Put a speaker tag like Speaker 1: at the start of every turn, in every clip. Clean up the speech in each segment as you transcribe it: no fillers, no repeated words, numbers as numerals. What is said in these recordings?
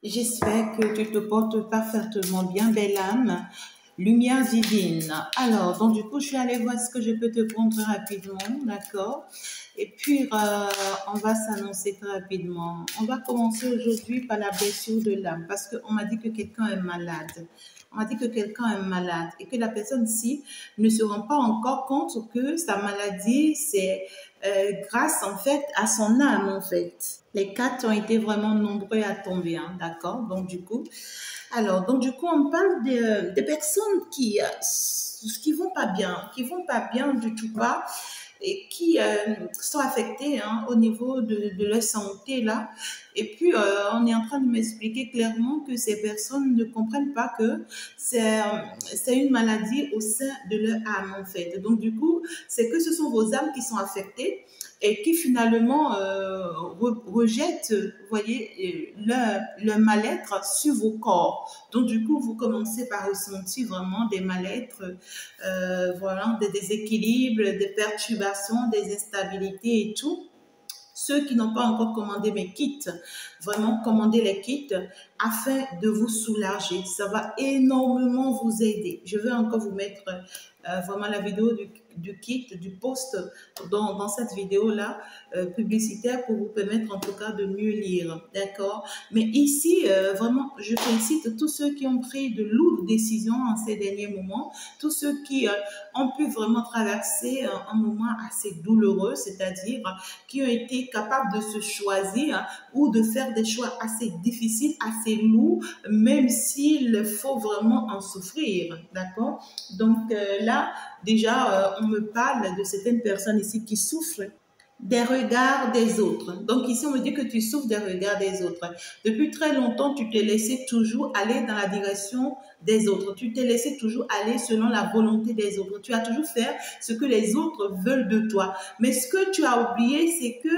Speaker 1: J'espère que tu te portes parfaitement bien, belle âme. Lumière divine. Alors, donc du coup, je vais aller voir ce que je peux te prendre très rapidement, d'accord? Et puis, on va s'annoncer très rapidement. On va commencer aujourd'hui par la blessure de l'âme, parce qu'on m'a dit que quelqu'un est malade. On m'a dit que quelqu'un est malade et que la personne-ci ne se rend pas encore compte que sa maladie, c'est grâce en fait à son âme en fait. Les cartes ont été vraiment nombreux à tomber, hein, d'accord? Donc du coup, on parle des personnes qui vont pas bien du tout pas et qui sont affectées hein, au niveau de leur santé là. Et puis, on est en train de m'expliquer clairement que ces personnes ne comprennent pas que c'est une maladie au sein de leur âme en fait. Donc du coup, c'est que ce sont vos âmes qui sont affectées et qui finalement rejettent, vous voyez, leur mal-être sur vos corps. Donc du coup, vous commencez par ressentir vraiment des mal-être, voilà, des déséquilibres, des perturbations, des instabilités et tout. Ceux qui n'ont pas encore commandé mes kits, vraiment commandez les kits afin de vous soulager. Ça va énormément vous aider. Je vais encore vous mettre vraiment la vidéo du kit, du post dans cette vidéo-là publicitaire pour vous permettre en tout cas de mieux lire. D'accord? Mais ici, vraiment, je félicite tous ceux qui ont pris de lourdes décisions en ces derniers moments, tous ceux qui ont pu vraiment traverser un moment assez douloureux, c'est-à-dire qui ont été capables de se choisir ou de faire des choix assez difficiles, assez lourds, même s'il faut vraiment en souffrir, d'accord? Donc là, déjà, on me parle de certaines personnes ici qui souffrent des regards des autres. Donc ici, on me dit que tu souffres des regards des autres. Depuis très longtemps, tu t'es laissé toujours aller dans la direction des autres. Tu t'es laissé toujours aller selon la volonté des autres. Tu as toujours fait ce que les autres veulent de toi. Mais ce que tu as oublié, c'est que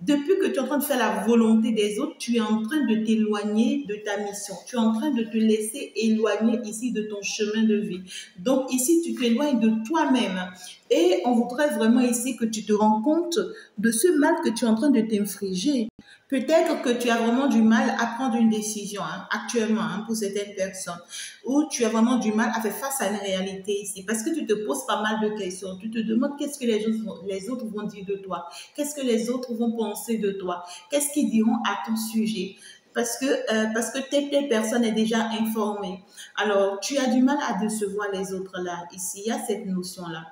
Speaker 1: depuis que tu es en train de faire la volonté des autres, tu es en train de t'éloigner de ta mission. Tu es en train de te laisser éloigner ici de ton chemin de vie. Donc ici, tu t'éloignes de toi-même. Et on voudrait vraiment ici que tu te rends compte de ce mal que tu es en train de t'infliger. Peut-être que tu as vraiment du mal à prendre une décision hein, actuellement hein, pour certaines personnes, ou tu as vraiment du mal à faire face à une réalité ici, parce que tu te poses pas mal de questions. Tu te demandes qu'est-ce que les autres vont dire de toi, qu'est-ce que les autres vont penser de toi, qu'est-ce qu'ils diront à ton sujet. Parce que telle personne est déjà informée. Alors, tu as du mal à décevoir les autres là. Ici, il y a cette notion-là.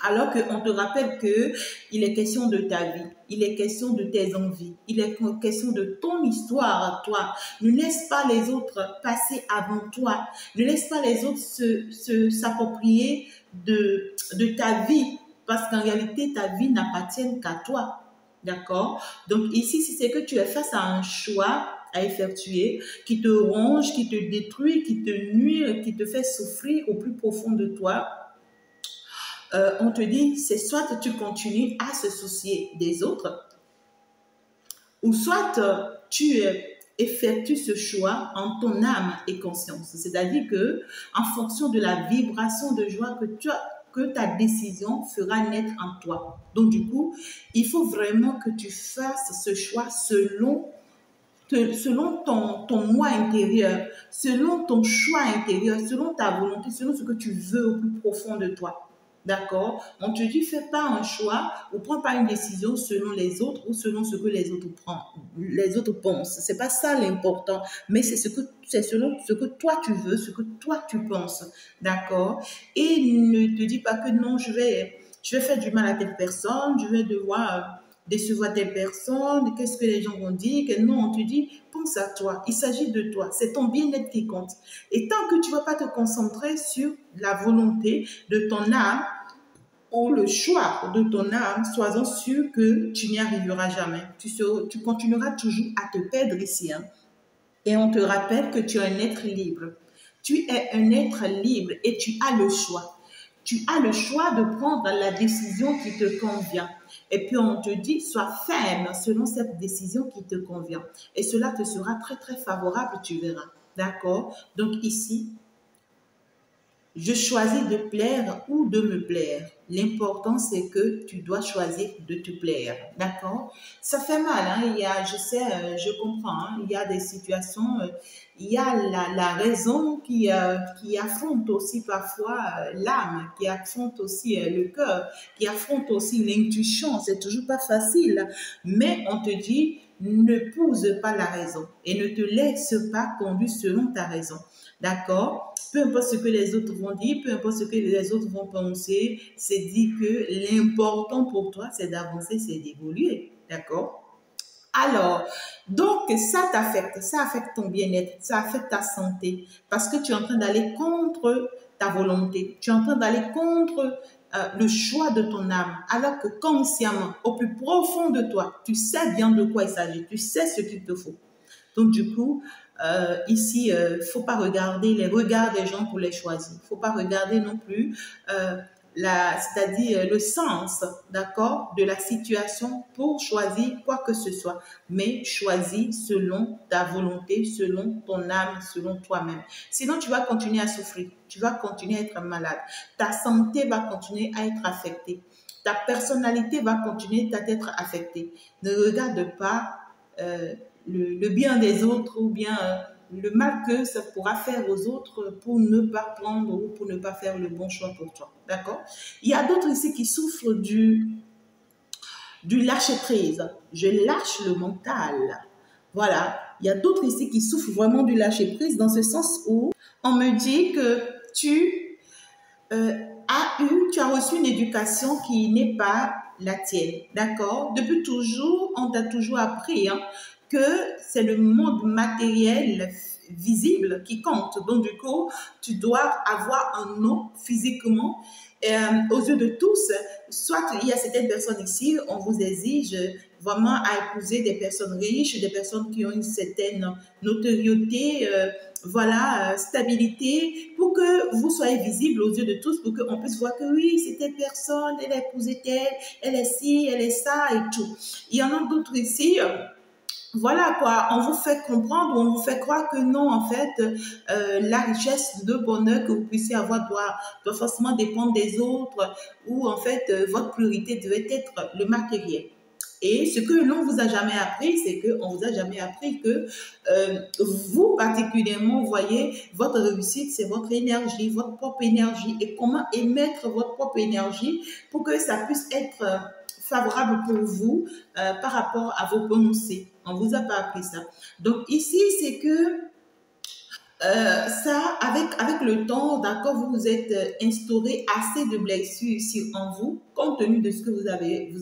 Speaker 1: Alors qu'on te rappelle que il est question de ta vie, il est question de tes envies, il est question de ton histoire à toi. Ne laisse pas les autres passer avant toi. Ne laisse pas les autres s'approprier de ta vie. Parce qu'en réalité, ta vie n'appartient qu'à toi. D'accord? Donc ici, si c'est que tu es face à un choix à effectuer qui te ronge, qui te détruit, qui te nuit, qui te fait souffrir au plus profond de toi, on te dit, c'est soit tu continues à se soucier des autres, ou soit tu effectues ce choix en ton âme et conscience. C'est-à-dire que, en fonction de la vibration de joie que ta décision fera naître en toi. Donc, du coup, il faut vraiment que tu fasses ce choix selon ton moi intérieur, selon ton choix intérieur, selon ta volonté, selon ce que tu veux au plus profond de toi. D'accord? On te dit, fais pas un choix ou prends pas une décision selon les autres ou selon ce que les autres pensent. C'est pas ça l'important, mais c'est selon ce que toi tu veux, ce que toi tu penses. D'accord? Et ne te dis pas que non, je vais faire du mal à telle personne, je vais devoir décevoir des personnes, qu'est-ce que les gens vont dire, que non, on te dit, pense à toi, il s'agit de toi, c'est ton bien-être qui compte. Et tant que tu ne vas pas te concentrer sur la volonté de ton âme ou le choix de ton âme, sois-en sûr que tu n'y arriveras jamais. Tu continueras toujours à te perdre ici. Hein. Et on te rappelle que tu es un être libre. Tu es un être libre et tu as le choix. Tu as le choix de prendre la décision qui te convient. Et puis on te dit, sois ferme selon cette décision qui te convient. Et cela te sera très, très favorable, tu verras. D'accord? Donc ici, je choisis de plaire ou de me plaire. L'important, c'est que tu dois choisir de te plaire. D'accord? Ça fait mal, hein? Je sais, je comprends, hein? Il y a des situations, il y a la raison qui affronte aussi parfois l'âme, qui affronte aussi le cœur, qui affronte aussi l'intuition. C'est toujours pas facile. Mais on te dit, ne pousse pas la raison et ne te laisse pas conduire selon ta raison. D'accord? Peu importe ce que les autres vont dire, peu importe ce que les autres vont penser, c'est dit que l'important pour toi, c'est d'avancer, c'est d'évoluer. D'accord? Alors, donc ça affecte ton bien-être, ça affecte ta santé, parce que tu es en train d'aller contre ta volonté, tu es en train d'aller contre le choix de ton âme, alors que consciemment, au plus profond de toi, tu sais bien de quoi il s'agit, tu sais ce qu'il te faut. Donc, du coup, ici, faut pas regarder les regards des gens pour les choisir. Faut pas regarder non plus c'est-à-dire le sens, d'accord, de la situation pour choisir quoi que ce soit. Mais choisis selon ta volonté, selon ton âme, selon toi-même. Sinon, tu vas continuer à souffrir. Tu vas continuer à être malade. Ta santé va continuer à être affectée. Ta personnalité va continuer à être affectée. Ne regarde pas le bien des autres ou bien le mal que ça pourra faire aux autres pour ne pas prendre ou pour ne pas faire le bon choix pour toi. D'accord? Il y a d'autres ici qui souffrent du lâcher-prise. Je lâche le mental. Voilà. Il y a d'autres ici qui souffrent vraiment du lâcher-prise dans ce sens où on me dit que tu as reçu une éducation qui n'est pas la tienne. D'accord? Depuis toujours, on t'a toujours appris que c'est le monde matériel visible qui compte. Donc, du coup, tu dois avoir un nom physiquement aux yeux de tous. Soit il y a certaines personnes ici, on vous exige vraiment à épouser des personnes riches, des personnes qui ont une certaine notoriété, stabilité, pour que vous soyez visible aux yeux de tous, pour qu'on puisse voir que oui, c'est telle personne, elle a épousé telle, elle est ci, elle est ça et tout. Il y en a d'autres ici, voilà quoi, on vous fait comprendre, on vous fait croire que non, en fait, la richesse, le bonheur que vous puissiez avoir doit forcément dépendre des autres, ou en fait, votre priorité devait être le matériel. Et ce que l'on vous a jamais appris, c'est qu'on vous a jamais appris que vous, particulièrement, voyez, votre réussite, c'est votre énergie, votre propre énergie, et comment émettre votre propre énergie pour que ça puisse être favorable pour vous par rapport à vos pensées. On vous a pas appris ça. Donc ici, c'est que ça, avec le temps, d'accord, vous vous êtes instauré assez de blessures ici en vous, compte tenu de ce que vous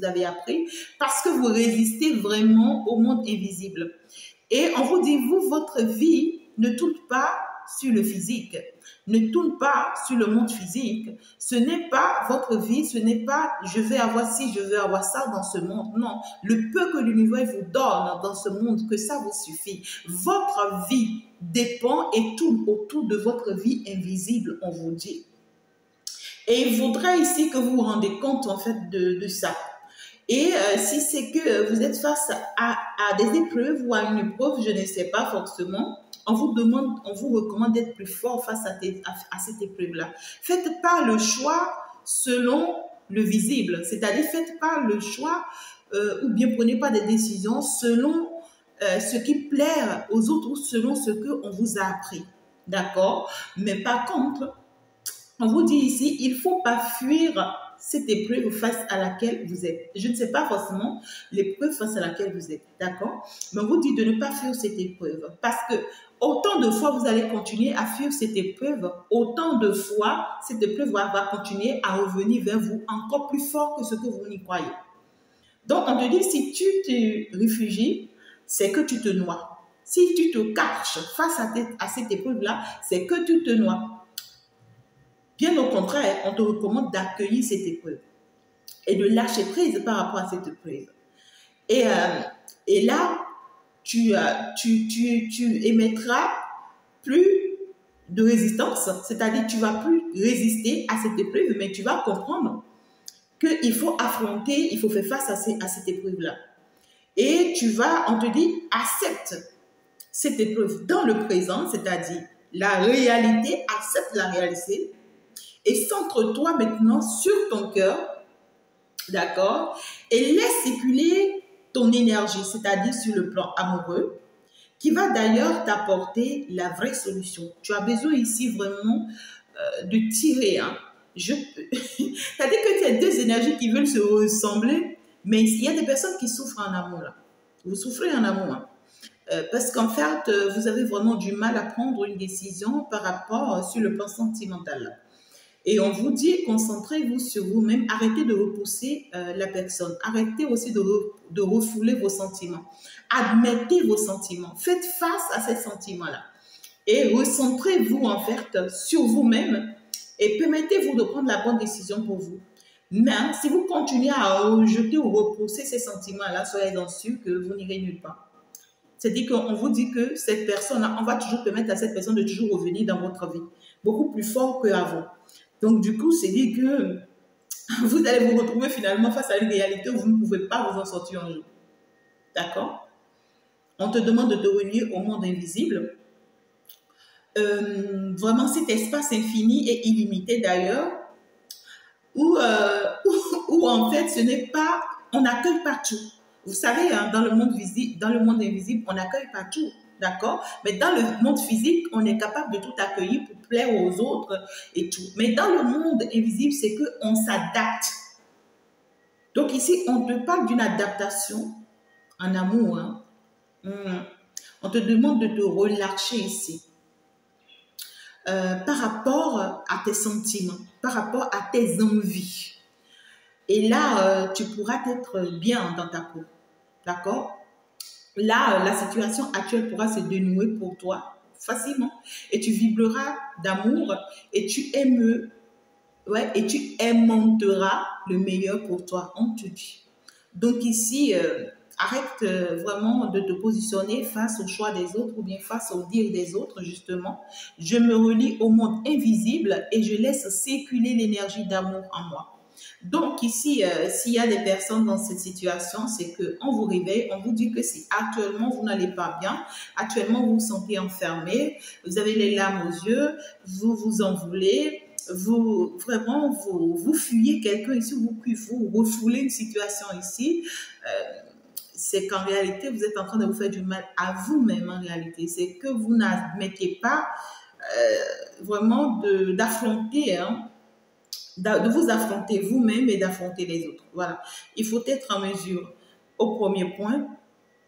Speaker 1: avez appris, parce que vous résistez vraiment au monde invisible. Et on vous dit, vous, votre vie ne tourne pas sur le physique, ne tourne pas sur le monde physique. Ce n'est pas votre vie, ce n'est pas je vais avoir ci, je vais avoir ça dans ce monde. Non, le peu que l'univers vous donne dans ce monde, que ça vous suffit. Votre vie dépend et tourne autour de votre vie invisible, on vous dit. Et il faudrait ici que vous vous rendez compte en fait de ça. Et si c'est que vous êtes face à des épreuves ou à une épreuve, je ne sais pas forcément, on vous recommande d'être plus fort face à cette épreuve-là. Faites pas le choix selon le visible, c'est-à-dire faites pas le choix ou bien prenez pas des décisions selon ce qui plaît aux autres ou selon ce qu'on vous a appris. D'accord? Mais par contre, on vous dit ici, il ne faut pas fuir cette épreuve face à laquelle vous êtes. Je ne sais pas forcément l'épreuve face à laquelle vous êtes, d'accord? Mais on vous dit de ne pas fuir cette épreuve parce que autant de fois vous allez continuer à fuir cette épreuve, autant de fois cette épreuve va continuer à revenir vers vous encore plus fort que ce que vous n'y croyez. Donc, on te dit, si tu te réfugies, c'est que tu te noies. Si tu te caches face à cette épreuve-là, c'est que tu te noies. Bien au contraire, on te recommande d'accueillir cette épreuve et de lâcher prise par rapport à cette épreuve. Et là, tu émettras plus de résistance, c'est-à-dire tu vas plus résister à cette épreuve, mais tu vas comprendre qu'il faut affronter, il faut faire face à cette épreuve-là. Et on te dit, accepte cette épreuve dans le présent, c'est-à-dire la réalité, accepte la réalité, Et centre-toi maintenant sur ton cœur, d'accord? Et laisse circuler ton énergie, c'est-à-dire sur le plan amoureux, qui va d'ailleurs t'apporter la vraie solution. Tu as besoin ici vraiment de tirer. Hein. C'est-à-dire que tu as deux énergies qui veulent se ressembler, mais il y a des personnes qui souffrent en amour. Là. Vous souffrez en amour. Hein. Parce qu'en fait, vous avez vraiment du mal à prendre une décision par rapport sur le plan sentimental. Et on vous dit, concentrez-vous sur vous-même, arrêtez de repousser la personne, arrêtez aussi de refouler vos sentiments, admettez vos sentiments, faites face à ces sentiments-là et recentrez-vous en fait sur vous-même et permettez-vous de prendre la bonne décision pour vous. Mais si vous continuez à rejeter ou repousser ces sentiments-là, soyez-en sûr que vous n'irez nulle part. C'est-à-dire qu'on vous dit que cette personne, on va toujours permettre à cette personne de toujours revenir dans votre vie, beaucoup plus fort qu'avant. Donc, du coup, c'est dit que vous allez vous retrouver finalement face à une réalité où vous ne pouvez pas vous en sortir un jour. D'accord? On te demande de te relier au monde invisible. Vraiment, cet espace infini et illimité d'ailleurs, où en fait, ce n'est pas, on n'accueille pas tout. Vous savez, hein, dans le monde visible, dans le monde invisible, on n'accueille pas tout. D'accord? Mais dans le monde physique, on est capable de tout accueillir pour plaire aux autres et tout. Mais dans le monde invisible, c'est qu'on s'adapte. Donc ici, on te parle d'une adaptation en amour. Hein. On te demande de te relâcher ici. Par rapport à tes sentiments, par rapport à tes envies. Et là, tu pourras être bien dans ta peau. D'accord? Là, la situation actuelle pourra se dénouer pour toi facilement. Et tu vibreras d'amour et tu aimanteras le meilleur pour toi, on te dit. Donc ici, arrête vraiment de te positionner face au choix des autres ou bien face au dire des autres, justement. Je me relie au monde invisible et je laisse circuler l'énergie d'amour en moi. Donc ici, s'il y a des personnes dans cette situation, c'est qu'on vous réveille, on vous dit que si actuellement vous n'allez pas bien, actuellement vous vous sentez enfermé, vous avez les larmes aux yeux, vous vous en voulez, vous fuyez quelqu'un ici, vous refoulez une situation ici, c'est qu'en réalité, vous êtes en train de vous faire du mal à vous-même en réalité. C'est que vous n'admettez pas vraiment d'affronter, hein, de vous affronter vous-même et d'affronter les autres. Voilà. Il faut être en mesure, au premier point,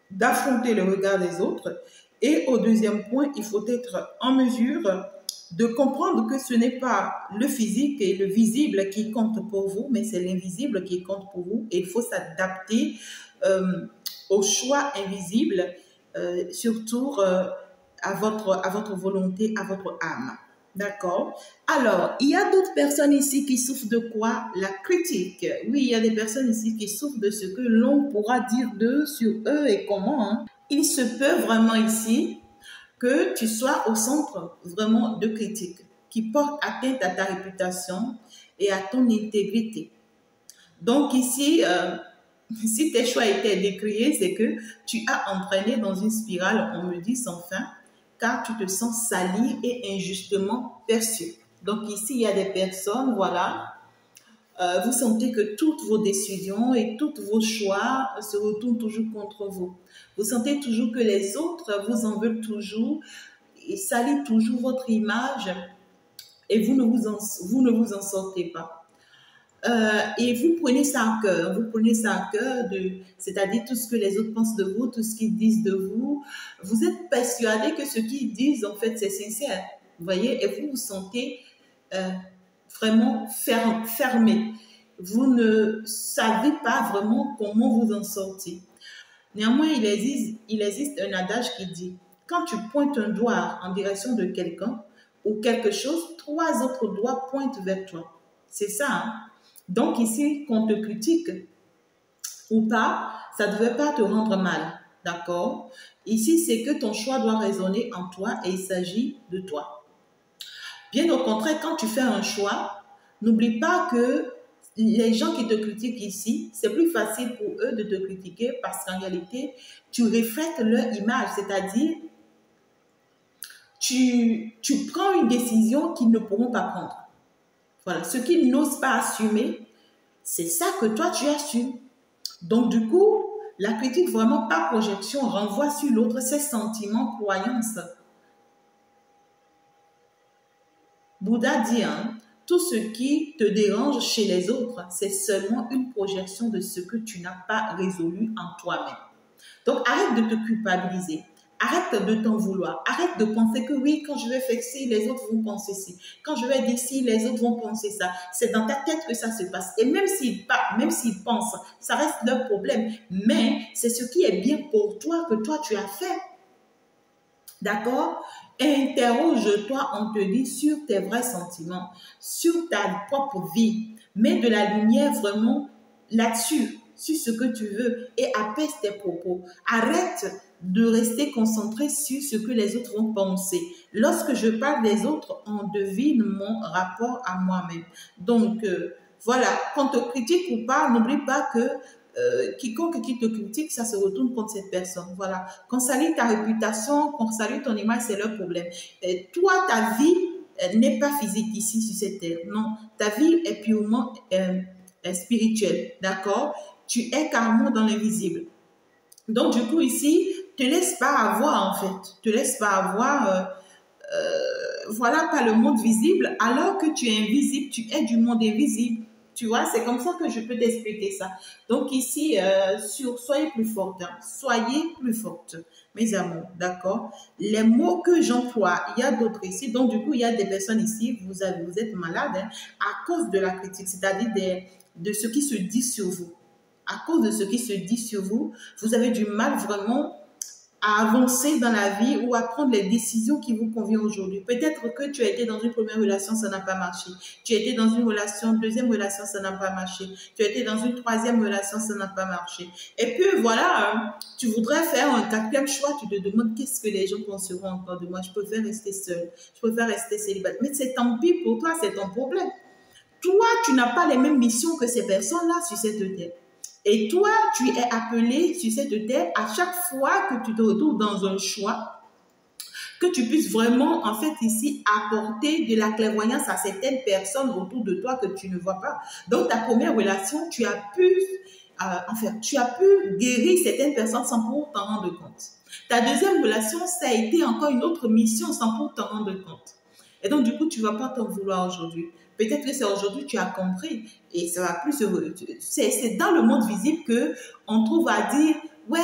Speaker 1: d'affronter le regard des autres. Et au deuxième point, il faut être en mesure de comprendre que ce n'est pas le physique et le visible qui compte pour vous, mais c'est l'invisible qui compte pour vous. Et il faut s'adapter au choix invisible, surtout à votre volonté, à votre âme. D'accord? Alors, il y a d'autres personnes ici qui souffrent de quoi? La critique. Oui, il y a des personnes ici qui souffrent de ce que l'on pourra dire d'eux, sur eux et comment. Hein. Il se peut vraiment ici que tu sois au centre vraiment de critiques qui portent atteinte à ta réputation et à ton intégrité. Donc ici, si tes choix étaient décriés, c'est que tu as entraîné dans une spirale, on me dit sans fin, car tu te sens sali et injustement perçu. Donc ici, il y a des personnes, voilà, vous sentez que toutes vos décisions et tous vos choix se retournent toujours contre vous. Vous sentez toujours que les autres vous en veulent toujours et salissent toujours votre image et vous ne vous en sortez pas. Et vous prenez ça à cœur, c'est-à-dire tout ce que les autres pensent de vous, tout ce qu'ils disent de vous. Vous êtes persuadé que ce qu'ils disent, en fait, c'est sincère, vous voyez, et vous vous sentez vraiment fermé. Vous ne savez pas vraiment comment vous en sortir. Néanmoins, il existe un adage qui dit, quand tu pointes un doigt en direction de quelqu'un ou quelque chose, 3 autres doigts pointent vers toi. C'est ça, hein? Donc ici, qu'on te critique ou pas, ça ne devait pas te rendre mal, d'accord? Ici, c'est que ton choix doit résonner en toi et il s'agit de toi. Bien au contraire, quand tu fais un choix, n'oublie pas que les gens qui te critiquent ici, c'est plus facile pour eux de te critiquer parce qu'en réalité, tu reflètes leur image, c'est-à-dire tu prends une décision qu'ils ne pourront pas prendre. Voilà, ce qu'ils n'osent pas assumer, c'est ça que toi, tu assumes. Donc, du coup, la critique vraiment par projection renvoie sur l'autre ses sentiments, croyances. Bouddha dit, hein, tout ce qui te dérange chez les autres, c'est seulement une projection de ce que tu n'as pas résolu en toi-même. Donc, arrête de te culpabiliser. Arrête de t'en vouloir. Arrête de penser que oui, quand je vais faire ci, les autres vont penser ci. Quand je vais dire ci, les autres vont penser ça. C'est dans ta tête que ça se passe. Et même s'ils pensent, ça reste leur problème. Mais c'est ce qui est bien pour toi que toi, tu as fait. D'accord? Interroge-toi, on te dit, sur tes vrais sentiments, sur ta propre vie. Mets de la lumière vraiment là-dessus, sur ce que tu veux et apaise tes propos. Arrête de rester concentré sur ce que les autres vont penser. Lorsque je parle des autres, on devine mon rapport à moi-même. Donc, voilà, qu'on te critique ou pas, n'oublie pas que quiconque qui te critique, ça se retourne contre cette personne. Voilà. Qu'on salit ta réputation, qu'on salit ton image, c'est leur problème. Et toi, ta vie n'est pas physique ici sur cette terre. Non, ta vie est purement spirituelle. D'accord? Tu es carrément dans l'invisible. Donc, du coup, ici, te laisse pas avoir, en fait. Te laisse pas avoir, voilà, pas le monde visible, alors que tu es invisible, tu es du monde invisible. Tu vois, c'est comme ça que je peux t'expliquer ça. Donc ici, soyez plus forte. Hein. Soyez plus forte, mes amours, d'accord? Les mots que j'emploie, il y a d'autres ici. Donc du coup, il y a des personnes ici, vous êtes malade hein, à cause de la critique, c'est-à-dire de ce qui se dit sur vous. À cause de ce qui se dit sur vous, vous avez du mal vraiment à avancer dans la vie ou à prendre les décisions qui vous conviennent aujourd'hui. Peut-être que tu as été dans une première relation, ça n'a pas marché. Tu as été dans une relation, deuxième relation, ça n'a pas marché. Tu as été dans une troisième relation, ça n'a pas marché. Et puis voilà, tu voudrais faire un quatrième choix, tu te demandes qu'est-ce que les gens penseront encore de moi. Je préfère rester seule, je préfère rester célibataire. Mais c'est tant pis pour toi, c'est ton problème. Toi, tu n'as pas les mêmes missions que ces personnes-là sur cette terre. Et toi, tu es appelé sur cette terre à chaque fois que tu te retrouves dans un choix, que tu puisses vraiment, en fait, ici, apporter de la clairvoyance à certaines personnes autour de toi que tu ne vois pas. Donc, ta première relation, tu as pu, tu as pu guérir certaines personnes sans pour t'en rendre compte. Ta deuxième relation, ça a été encore une autre mission sans pour t'en rendre compte. Et donc, du coup, tu ne vas pas t'en vouloir aujourd'hui. Peut-être que c'est aujourd'hui que tu as compris et ça va plus c'est dans le monde visible que on trouve à dire ouais,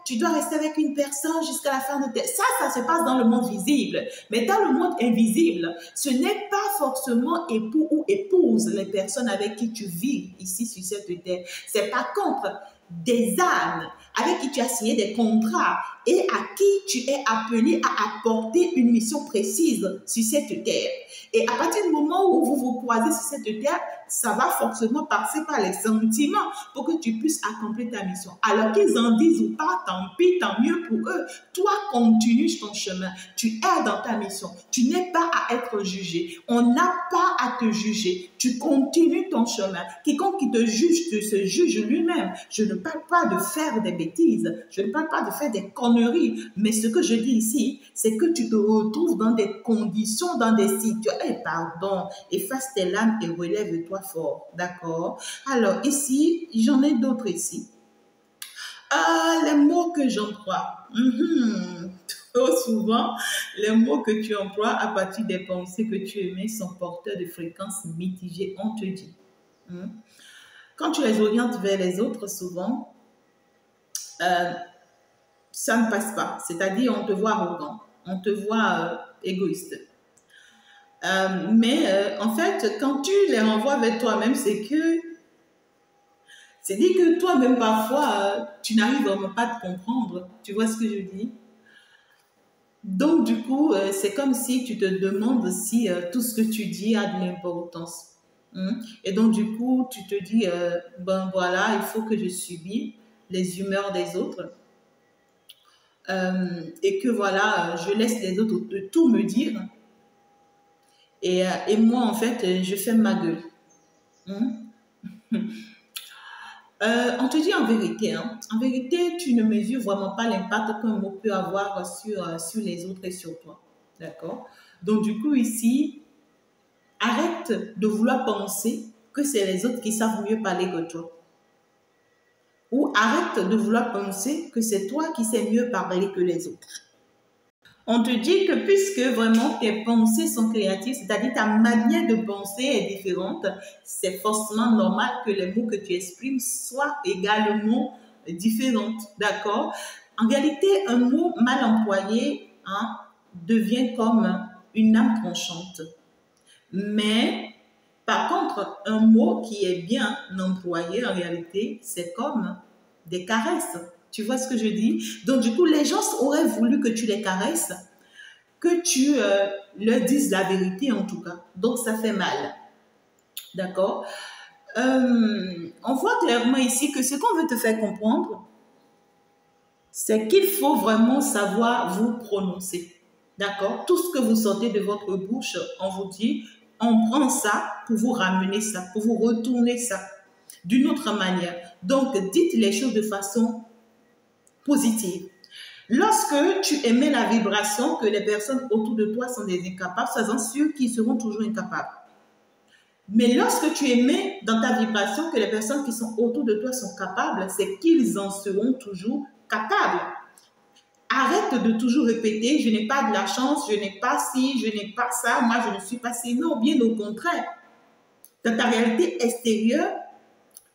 Speaker 1: tu dois rester avec une personne jusqu'à la fin de ta vie. Ça se passe dans le monde visible. Mais dans le monde invisible, ce n'est pas forcément époux ou épouse les personnes avec qui tu vis ici sur cette terre. C'est par contre des âmes avec qui tu as signé des contrats et à qui tu es appelé à apporter une mission précise sur cette terre. Et à partir du moment où vous vous croisez sur cette terre, ça va forcément passer par les sentiments pour que tu puisses accomplir ta mission. Alors qu'ils en disent ou pas, tant pis, tant mieux pour eux. Toi, continue ton chemin. Tu es dans ta mission. Tu n'es pas à être jugé. On n'a pas à te juger. Tu continues ton chemin. Quiconque qui te juge, se juge lui-même. Je ne parle pas de faire des bêtises. Je ne parle pas de faire des conneries. Mais ce que je dis ici, c'est que tu te retrouves dans des conditions, dans des situations. Pardon, efface tes larmes et relève-toi fort. D'accord? Alors, ici, j'en ai d'autres ici. Les mots que j'emploie. Trop souvent, les mots que tu emploies à partir des pensées que tu émets sont porteurs de fréquences mitigées, on te dit. Quand tu les orientes vers les autres, souvent, ça ne passe pas. C'est-à-dire, on te voit arrogant, on te voit égoïste. Mais en fait, quand tu les renvoies vers toi-même, c'est dit que toi-même, parfois, tu n'arrives vraiment pas à te comprendre. Tu vois ce que je dis? Donc, du coup, c'est comme si tu te demandes si tout ce que tu dis a de l'importance. Et donc, du coup, tu te dis, ben voilà, il faut que je subis les humeurs des autres. Et que voilà, je laisse les autres de tout me dire. Et moi, en fait, je ferme ma gueule. On te dit en vérité, hein, en vérité, tu ne mesures vraiment pas l'impact qu'un mot peut avoir sur les autres et sur toi. D'accord? Donc, du coup, ici, Arrête de vouloir penser que c'est les autres qui savent mieux parler que toi. Ou arrête de vouloir penser que c'est toi qui sais mieux parler que les autres. On te dit que puisque vraiment tes pensées sont créatives, c'est-à-dire ta manière de penser est différente, c'est forcément normal que les mots que tu exprimes soient également différents. D'accord? En réalité, un mot mal employé devient comme une âme tranchante. Mais par contre, un mot qui est bien employé en réalité, c'est comme des caresses. Tu vois ce que je dis? Donc, du coup, les gens auraient voulu que tu les caresses, que tu leur dises la vérité en tout cas. Donc, ça fait mal. D'accord? On voit clairement ici que ce qu'on veut te faire comprendre, c'est qu'il faut vraiment savoir vous prononcer. D'accord? Tout ce que vous sortez de votre bouche, on vous dit, on prend ça pour vous ramener ça, pour vous retourner ça d'une autre manière. Donc, dites les choses de façon positive. Lorsque tu émets la vibration que les personnes autour de toi sont des incapables, sois-en sûr qu'ils seront toujours incapables. Mais lorsque tu émets dans ta vibration que les personnes qui sont autour de toi sont capables, c'est qu'ils en seront toujours capables. Arrête de toujours répéter, je n'ai pas de la chance, je n'ai pas ci, je n'ai pas ça, moi je ne suis pas ci. Non, bien au contraire. Dans ta réalité extérieure,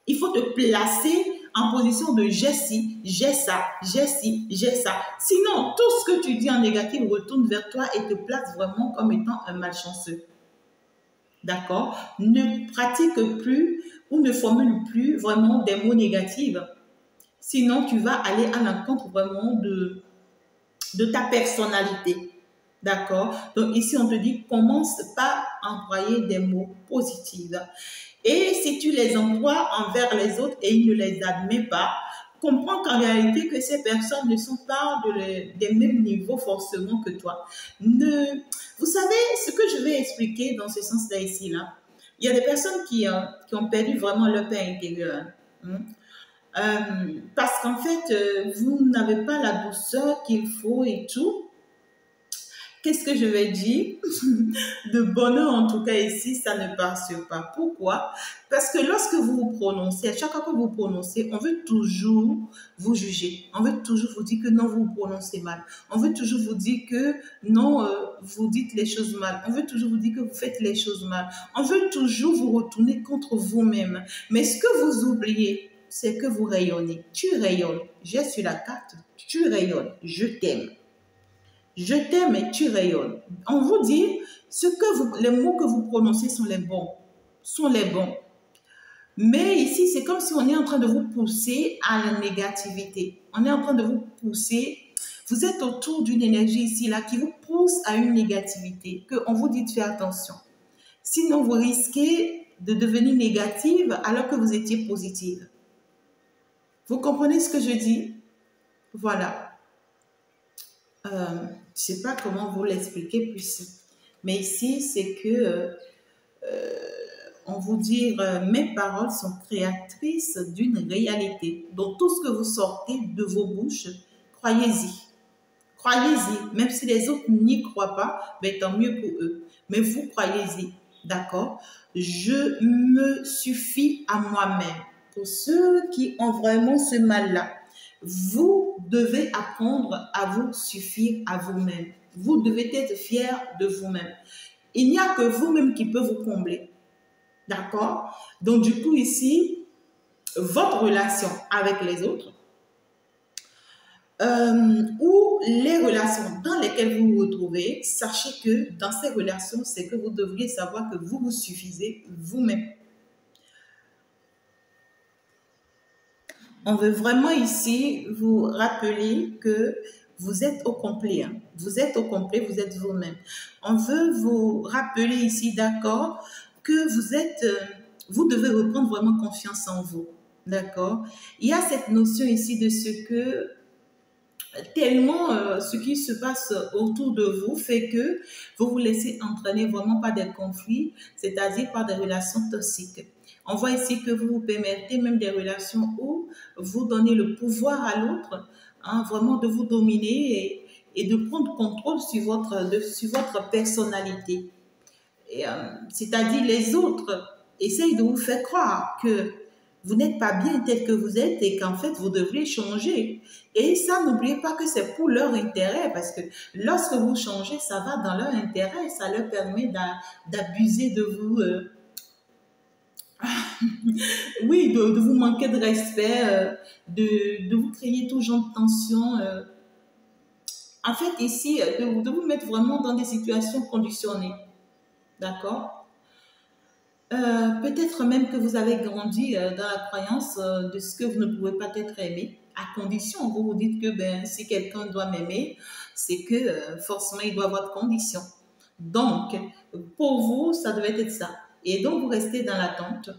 Speaker 1: il faut te placer en position de j'ai ci, j'ai ça, j'ai ci, j'ai ça. Sinon, tout ce que tu dis en négatif retourne vers toi et te place vraiment comme étant un malchanceux. D'accord? Ne pratique plus ou ne formule plus vraiment des mots négatifs. Sinon, tu vas aller à l'encontre vraiment de ta personnalité. D'accord? Donc ici, on te dit, commence par employer des mots positifs. Et si tu les emploies envers les autres et ils ne les admettent pas, comprends qu'en réalité, que ces personnes ne sont pas des mêmes niveaux forcément que toi. Vous savez, ce que je vais expliquer dans ce sens-là ici, là, il y a des personnes qui ont perdu vraiment leur paix intérieure. Parce qu'en fait, vous n'avez pas la douceur qu'il faut et tout. Qu'est-ce que je vais dire? De bonheur, en tout cas ici, ça ne passe pas. Pourquoi? Parce que lorsque vous vous prononcez, à chaque fois que vous prononcez, on veut toujours vous juger. On veut toujours vous dire que non, vous prononcez mal. On veut toujours vous dire que non, vous dites les choses mal. On veut toujours vous dire que vous faites les choses mal. On veut toujours vous retourner contre vous-même. Mais ce que vous oubliez, c'est que vous rayonnez. Tu rayonnes. J'ai sur la carte, tu rayonnes. Je t'aime. Je t'aime et tu rayonnes. On vous dit, les mots que vous prononcez sont les bons. Mais ici, c'est comme si on est en train de vous pousser à la négativité. On est en train de vous pousser. Vous êtes autour d'une énergie ici, là, qui vous pousse à une négativité. On vous dit de faire attention. Sinon, vous risquez de devenir négative alors que vous étiez positive. Vous comprenez ce que je dis? Voilà. Je ne sais pas comment vous l'expliquer plus. Mais ici, c'est que on vous dit mes paroles sont créatrices d'une réalité. Donc, tout ce que vous sortez de vos bouches, croyez-y. Croyez-y. Même si les autres n'y croient pas, ben, tant mieux pour eux. Mais vous croyez-y. D'accord? Je me suffis à moi-même. Pour ceux qui ont vraiment ce mal-là, vous devez apprendre à vous suffire à vous-même. Vous devez être fier de vous-même. Il n'y a que vous-même qui peut vous combler. D'accord? Donc, du coup, ici, votre relation avec les autres ou les relations dans lesquelles vous vous retrouvez, sachez que dans ces relations, c'est que vous devriez savoir que vous vous suffisez vous-même. On veut vraiment ici vous rappeler que vous êtes au complet. Hein. Vous êtes au complet, vous êtes vous-même. On veut vous rappeler ici, d'accord, que vous devez reprendre vraiment confiance en vous. D'accord? Il y a cette notion ici de ce que tellement ce qui se passe autour de vous fait que vous vous laissez entraîner vraiment par des conflits, c'est-à-dire par des relations toxiques. On voit ici que vous vous permettez même des relations où vous donnez le pouvoir à l'autre, hein, vraiment de vous dominer et de prendre contrôle sur votre personnalité. C'est-à-dire les autres essayent de vous faire croire que vous n'êtes pas bien tel que vous êtes et qu'en fait, vous devriez changer. Et ça, n'oubliez pas que c'est pour leur intérêt parce que lorsque vous changez, ça va dans leur intérêt. Ça leur permet d'abuser de vous. Oui, de vous manquer de respect, de vous créer tout genre de tension. En fait, ici, de vous mettre vraiment dans des situations conditionnées. D'accord? Peut-être même que vous avez grandi dans la croyance de ce que vous ne pouvez pas être aimé, à condition, vous vous dites que ben, si quelqu'un doit m'aimer, c'est que forcément il doit avoir de conditions. Donc, pour vous, ça devait être ça. Et donc, vous restez dans l'attente.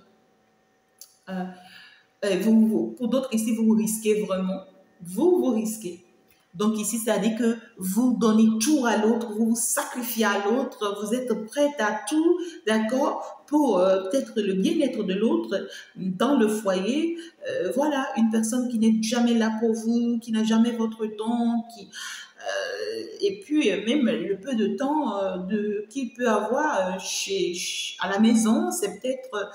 Speaker 1: Pour d'autres, ici, vous risquez vraiment. Vous risquez. Donc ici, c'est-à-dire que vous donnez tout à l'autre, vous vous sacrifiez à l'autre, vous êtes prête à tout, d'accord, pour peut-être le bien-être de l'autre dans le foyer. Voilà, une personne qui n'est jamais là pour vous, qui n'a jamais votre temps, et puis même le peu de temps qu'il peut avoir à la maison, c'est peut-être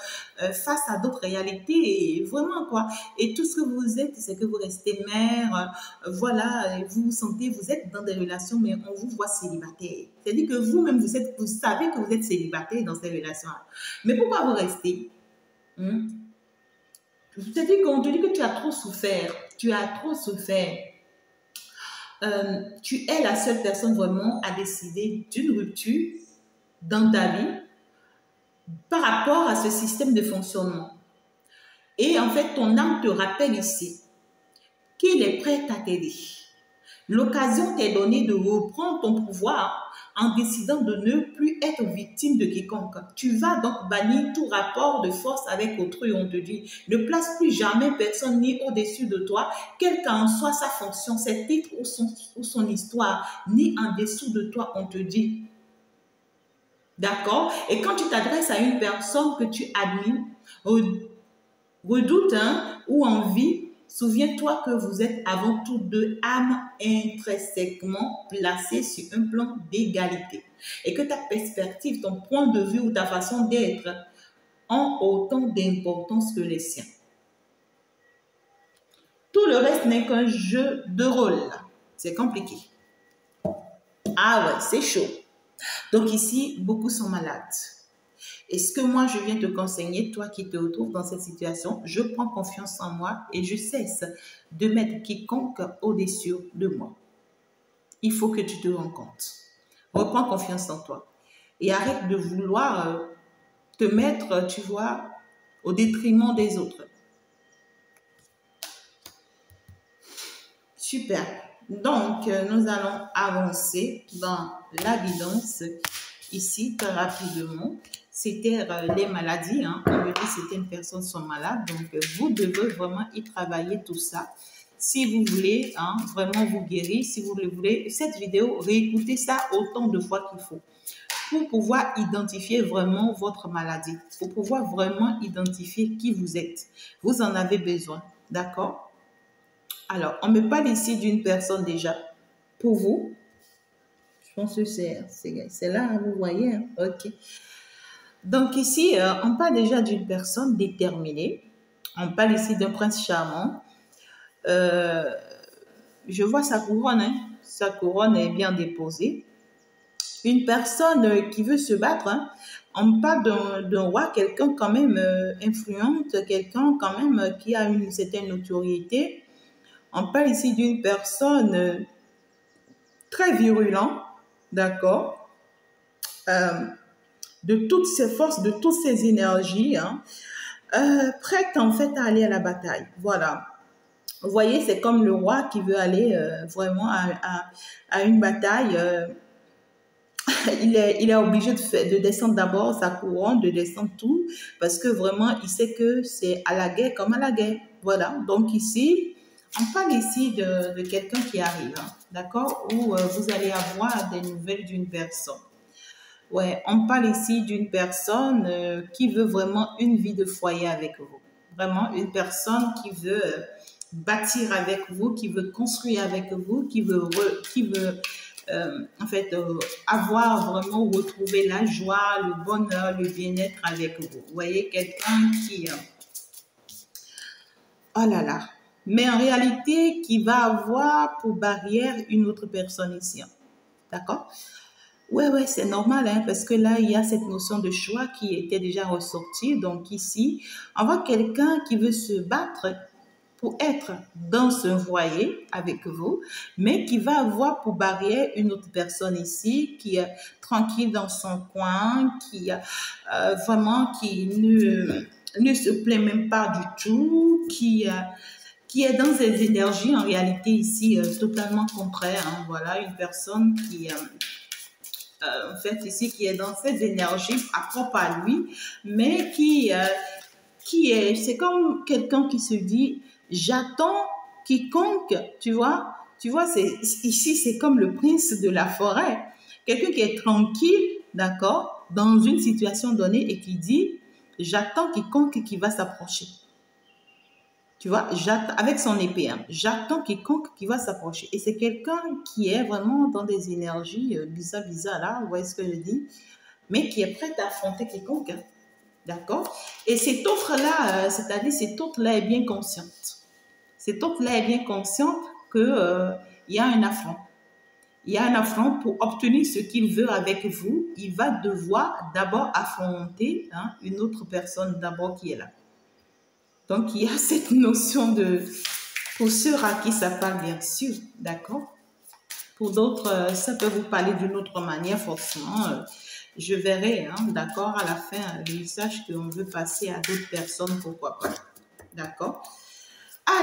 Speaker 1: face à d'autres réalités, et vraiment quoi. Et tout ce que vous êtes, c'est que vous restez mère, voilà, et vous vous sentez, vous êtes dans des relations, mais on vous voit célibataire. C'est-à-dire que vous-même, vous savez que vous êtes célibataire dans ces relations-là. Mais pourquoi vous restez? C'est-à-dire qu'on te dit que tu as trop souffert, tu as trop souffert. Tu es la seule personne vraiment à décider d'une rupture dans ta vie par rapport à ce système de fonctionnement. Et en fait, ton âme te rappelle ici qu'il est prêt à t'aider. L'occasion t'est donnée de reprendre ton pouvoir en décidant de ne plus être victime de quiconque. Tu vas donc bannir tout rapport de force avec autrui. On te dit, ne place plus jamais personne ni au-dessus de toi, quelle qu'en soit sa fonction, ses titres ou son histoire, ni en dessous de toi, on te dit. D'accord? Et quand tu t'adresses à une personne que tu admires, redoute ou envie, souviens-toi que vous êtes avant tout deux âmes intrinsèquement placées sur un plan d'égalité et que ta perspective, ton point de vue ou ta façon d'être ont autant d'importance que les siens. Tout le reste n'est qu'un jeu de rôle. C'est compliqué. Ah ouais, c'est chaud. Donc ici, beaucoup sont malades. Et ce que moi, je viens te conseiller, toi qui te retrouves dans cette situation, je prends confiance en moi et je cesse de mettre quiconque au-dessus de moi. Il faut que tu te rends compte. Reprends confiance en toi. Et arrête de vouloir te mettre, tu vois, au détriment des autres. Super. Donc, nous allons avancer dans la guidance ici très rapidement. C'était les maladies. On me dit que certaines personnes sont malades. Donc, vous devez vraiment y travailler tout ça. Si vous voulez vraiment vous guérir, si vous le voulez, cette vidéo, réécoutez ça autant de fois qu'il faut pour pouvoir identifier vraiment votre maladie, pour pouvoir vraiment identifier qui vous êtes. Vous en avez besoin, d'accord? Alors, on me parle ici d'une personne déjà. Pour vous, je pense que c'est là, vous voyez. OK. Donc ici, on parle déjà d'une personne déterminée. On parle ici d'un prince charmant. Je vois sa couronne. Sa couronne est bien déposée. Une personne qui veut se battre. On parle d'un roi, quelqu'un quand même influente, quelqu'un quand même qui a une certaine notoriété. On parle ici d'une personne très virulente, d'accord, de toutes ses forces, de toutes ses énergies, prête en fait à aller à la bataille. Voilà. Vous voyez, c'est comme le roi qui veut aller vraiment à une bataille. Il est obligé de descendre d'abord sa couronne, de descendre tout, parce que vraiment, il sait que c'est à la guerre comme à la guerre. Voilà. Donc ici, on parle ici de quelqu'un qui arrive, d'accord, où vous allez avoir des nouvelles d'une personne. Ouais, on parle ici d'une personne qui veut vraiment une vie de foyer avec vous. Vraiment, une personne qui veut bâtir avec vous, qui veut construire avec vous, qui veut en fait, avoir vraiment retrouvé la joie, le bonheur, le bien-être avec vous. Vous voyez, quelqu'un qui... oh là là. Mais en réalité, qui va avoir pour barrière une autre personne ici. D'accord? Ouais, c'est normal, hein, parce que là, il y a cette notion de choix qui était déjà ressortie. Donc ici, on voit quelqu'un qui veut se battre pour être dans ce foyer avec vous, mais qui va avoir pour barrière une autre personne ici, qui est tranquille dans son coin, qui vraiment qui ne se plaît même pas du tout, qui est dans ses énergies en réalité ici totalement contraire. Hein, voilà, une personne qui en fait ici qui est dans ses énergies à propre à lui, mais qui est, c'est comme quelqu'un qui se dit, j'attends quiconque, tu vois, ici c'est comme le prince de la forêt, quelqu'un qui est tranquille, d'accord, dans une situation donnée et qui dit, j'attends quiconque qui va s'approcher. Tu vois, avec son épée, hein, j'attends quiconque qui va s'approcher. Et c'est quelqu'un qui est vraiment dans des énergies bizarres là, vous voyez ce que je dis, mais qui est prêt à affronter quiconque. Hein. D'accord? Et cet autre-là, c'est-à-dire cet autre-là est bien consciente. Cet autre-là est bien consciente qu'il y a un affront. Il y a un affront pour obtenir ce qu'il veut avec vous. Il va devoir d'abord affronter une autre personne d'abord qui est là. Donc, il y a cette notion de... Pour ceux à qui ça parle, bien sûr, d'accord? Pour d'autres, ça peut vous parler d'une autre manière, forcément. Je verrai, hein, d'accord, à la fin, le message qu'on veut passer à d'autres personnes, pourquoi pas. D'accord?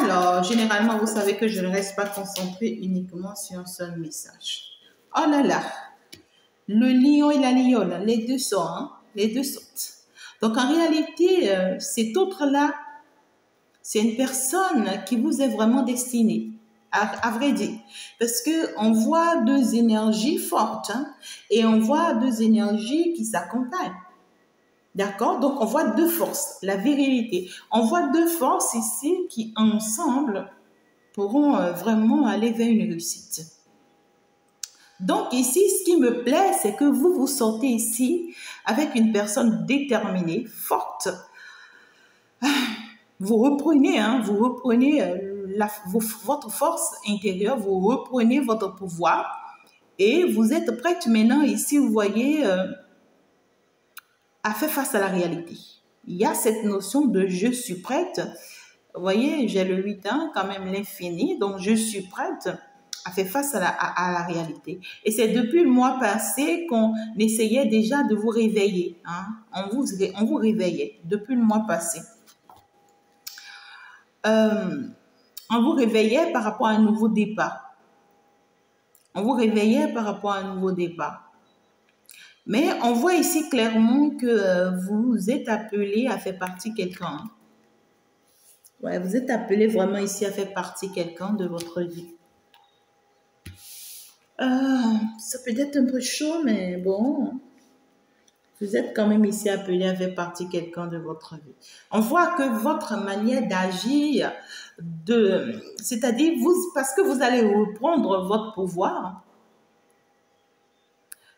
Speaker 1: Alors, généralement, vous savez que je ne reste pas concentrée uniquement sur un seul message. Oh là là! Le lion et la lionne, les deux sont, hein, les deux sautent. Donc, en réalité, cet autre-là, c'est une personne qui vous est vraiment destinée, à vrai dire. Parce qu'on voit deux énergies fortes hein, et on voit deux énergies qui s'accompagnent. D'accord? Donc, on voit deux forces, la virilité. On voit deux forces ici qui, ensemble, pourront vraiment aller vers une réussite. Donc, ici, ce qui me plaît, c'est que vous vous sortez ici avec une personne déterminée, forte. Vous reprenez, votre force intérieure, vous reprenez votre pouvoir et vous êtes prête maintenant ici, vous voyez, à faire face à la réalité. Il y a cette notion de « je suis prête ». Vous voyez, j'ai le 8 ans, quand même l'infini, donc je suis prête à faire face à la réalité. Et c'est depuis le mois passé qu'on essayait déjà de vous réveiller. Hein? On vous réveillait depuis le mois passé. On vous réveillait par rapport à un nouveau départ. On vous réveillait par rapport à un nouveau départ. Mais on voit ici clairement que vous êtes appelé à faire partie quelqu'un. Ouais, vous êtes appelé vraiment ici à faire partie quelqu'un de votre vie. Ça peut être un peu chaud, mais bon... Vous êtes quand même ici appelé à faire partie quelqu'un de votre vie. On voit que votre manière d'agir, c'est-à-dire parce que vous allez reprendre votre pouvoir,